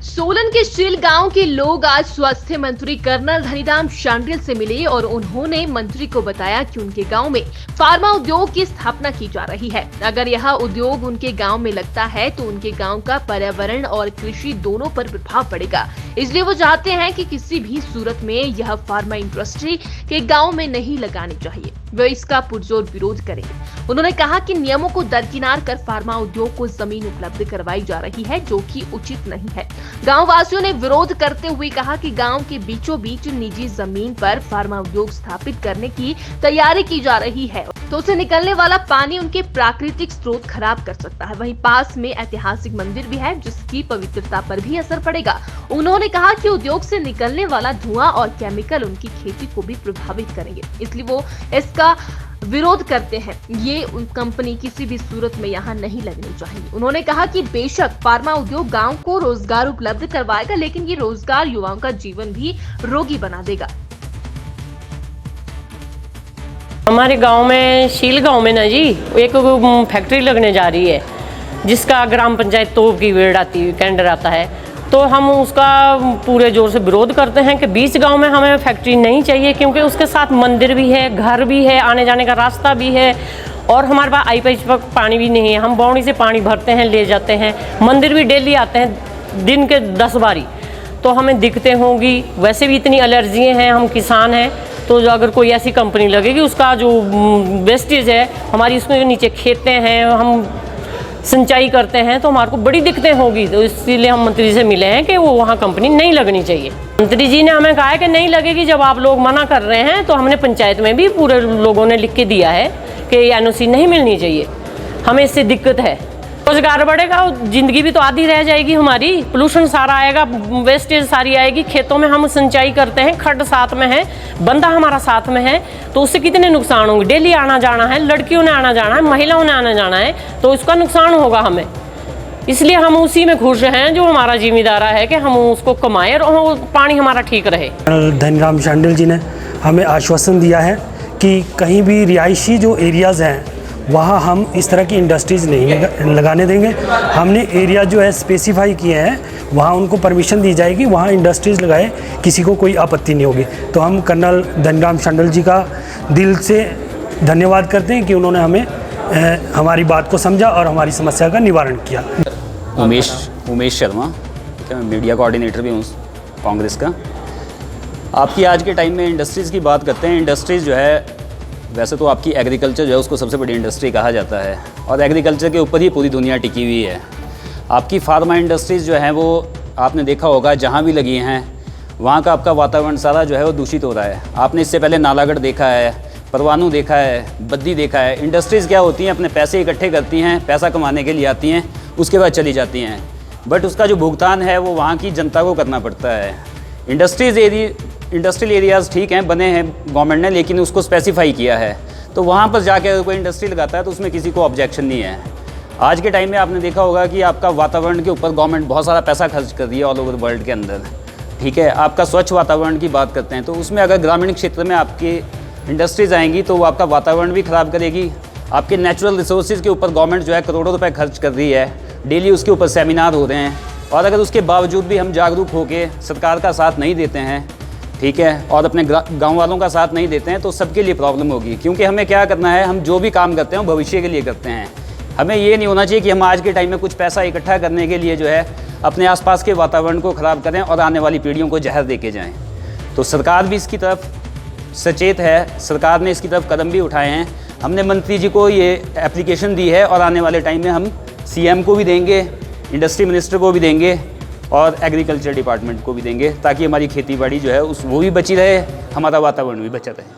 सोलन के शील गांव के लोग आज स्वास्थ्य मंत्री कर्नल धनीराम शांडिल से मिले और उन्होंने मंत्री को बताया कि उनके गांव में फार्मा उद्योग की स्थापना की जा रही है। अगर यह उद्योग उनके गांव में लगता है तो उनके गांव का पर्यावरण और कृषि दोनों पर प्रभाव पड़ेगा। इसलिए वो चाहते हैं कि किसी भी सूरत में यह फार्मा इंडस्ट्री के गाँव में नहीं लगानी चाहिए। वे इसका पुरजोर विरोध करेंगे। उन्होंने कहा कि नियमों को दरकिनार कर फार्मा उद्योग को जमीन उपलब्ध करवाई जा रही है, जो कि उचित नहीं है। गांव वासियों ने विरोध करते हुए कहा कि गांव के बीचों बीच निजी जमीन पर फार्मा उद्योग स्थापित करने की तैयारी की जा रही है, तो उसे निकलने वाला पानी उनके प्राकृतिक स्रोत खराब कर सकता है। वहीं पास में ऐतिहासिक मंदिर भी है, जिसकी पवित्रता पर भी असर पड़ेगा। उन्होंने कहा कि उद्योग से निकलने वाला धुआं और केमिकल उनकी खेती को भी प्रभावित करेंगे, इसलिए वो इसका विरोध करते हैं। ये कंपनी किसी भी सूरत में यहाँ नहीं लगनी चाहिए। उन्होंने कहा कि बेशक फार्मा उद्योग गांव को रोजगार उपलब्ध करवाएगा, लेकिन ये रोजगार युवाओं का जीवन भी रोगी बना देगा। हमारे गांव में शील गांव में ना जी एक फैक्ट्री लगने जा रही है, जिसका ग्राम पंचायत तोप की वेड़ आती है, टेंडर आता है। तो हम उसका पूरे जोर से विरोध करते हैं कि बीच गांव में हमें फैक्ट्री नहीं चाहिए, क्योंकि उसके साथ मंदिर भी है, घर भी है, आने जाने का रास्ता भी है, और हमारे पास आई पाइप पर पानी भी नहीं है। हम बावड़ी से पानी भरते हैं, ले जाते हैं। मंदिर भी डेली आते हैं, दिन के 10 बारी। तो हमें दिक्कतें होंगी। वैसे भी इतनी एलर्जियाँ हैं, हम किसान हैं। तो जो अगर कोई ऐसी कंपनी लगेगी, उसका जो वेस्टेज है हमारी, उसमें नीचे खेतें हैं, हम सिंचाई करते हैं, तो हमारे को बड़ी दिक्कतें होगी। तो इसीलिए हम मंत्री से मिले हैं कि वो वहाँ कंपनी नहीं लगनी चाहिए। मंत्री जी ने हमें कहा है कि नहीं लगेगी। जब आप लोग मना कर रहे हैं तो हमने पंचायत में भी पूरे लोगों ने लिख के दिया है कि एनओसी नहीं मिलनी चाहिए, हमें इससे दिक्कत है। रोजगार बढ़ेगा, जिंदगी भी तो आधी रह जाएगी हमारी। पोल्यूशन सारा आएगा, वेस्टेज सारी आएगी। खेतों में हम सिंचाई करते हैं, खड्ड साथ में है, बंदा हमारा साथ में है, तो उससे कितने नुकसान होंगे। डेली आना जाना है, लड़कियों ने आना जाना है, महिलाओं ने आना जाना है, तो उसका नुकसान होगा हमें। इसलिए हम उसी में खुश हैं जो हमारा जिम्मेदार है कि हम उसको कमाएं और पानी हमारा ठीक रहे। धनीराम शांडिल जी ने हमें आश्वासन दिया है कि कहीं भी रिहायशी जो एरियाज़ हैं वहाँ हम इस तरह की इंडस्ट्रीज़ नहीं लगाने देंगे। हमने एरिया जो है स्पेसिफाई किए हैं, वहाँ उनको परमिशन दी जाएगी, वहाँ इंडस्ट्रीज़ लगाए, किसी को कोई आपत्ति नहीं होगी। तो हम कर्नल धनीराम शांडिल जी का दिल से धन्यवाद करते हैं कि उन्होंने हमें हमारी बात को समझा और हमारी समस्या का निवारण किया। उमेश शर्मा, मैं मीडिया कोऑर्डिनेटर भी हूँ कांग्रेस का। आपकी आज के टाइम में इंडस्ट्रीज़ की बात करते हैं। इंडस्ट्रीज़ जो है, वैसे तो आपकी एग्रीकल्चर जो है उसको सबसे बड़ी इंडस्ट्री कहा जाता है, और एग्रीकल्चर के ऊपर ही पूरी दुनिया टिकी हुई है। आपकी फार्मा इंडस्ट्रीज़ जो हैं वो आपने देखा होगा, जहाँ भी लगी हैं वहाँ का आपका वातावरण सारा जो है वो दूषित हो रहा है। आपने इससे पहले नालागढ़ देखा है, परवाणू देखा है, बद्दी देखा है। इंडस्ट्रीज़ क्या होती हैं, अपने पैसे इकट्ठे करती हैं, पैसा कमाने के लिए आती हैं, उसके बाद चली जाती हैं, बट उसका जो भुगतान है वो वहाँ की जनता को करना पड़ता है। इंडस्ट्रियल एरियाज़ ठीक हैं, बने हैं गवर्नमेंट ने, लेकिन उसको स्पेसिफाई किया है, तो वहाँ पर जाके अगर कोई इंडस्ट्री लगाता है तो उसमें किसी को ऑब्जेक्शन नहीं है। आज के टाइम में आपने देखा होगा कि आपका वातावरण के ऊपर गवर्नमेंट बहुत सारा पैसा खर्च कर रही है ऑल ओवर वर्ल्ड के अंदर, ठीक है। आपका स्वच्छ वातावरण की बात करते हैं, तो उसमें अगर ग्रामीण क्षेत्र में आपकी इंडस्ट्रीज़ आएंगी तो वो आपका वातावरण भी ख़राब करेगी। आपके नेचुरल रिसोर्सेज के ऊपर गवर्नमेंट जो है करोड़ों रुपये खर्च कर रही है, डेली उसके ऊपर सेमिनार हो रहे हैं, और अगर उसके बावजूद भी हम जागरूक होकर सरकार का साथ नहीं देते हैं, ठीक है, और अपने गांव वालों का साथ नहीं देते हैं, तो सबके लिए प्रॉब्लम होगी। क्योंकि हमें क्या करना है, हम जो भी काम करते हैं वो भविष्य के लिए करते हैं। हमें ये नहीं होना चाहिए कि हम आज के टाइम में कुछ पैसा इकट्ठा करने के लिए जो है अपने आसपास के वातावरण को ख़राब करें और आने वाली पीढ़ियों को जहर दे के जाएँ। तो सरकार भी इसकी तरफ सचेत है, सरकार ने इसकी तरफ कदम भी उठाए हैं। हमने मंत्री जी को ये एप्लीकेशन दी है, और आने वाले टाइम में हम CM को भी देंगे, इंडस्ट्री मिनिस्टर को भी देंगे, और एग्रीकल्चर डिपार्टमेंट को भी देंगे, ताकि हमारी खेती बाड़ी जो है वो भी बची रहे, हमारा वातावरण भी बचा रहे।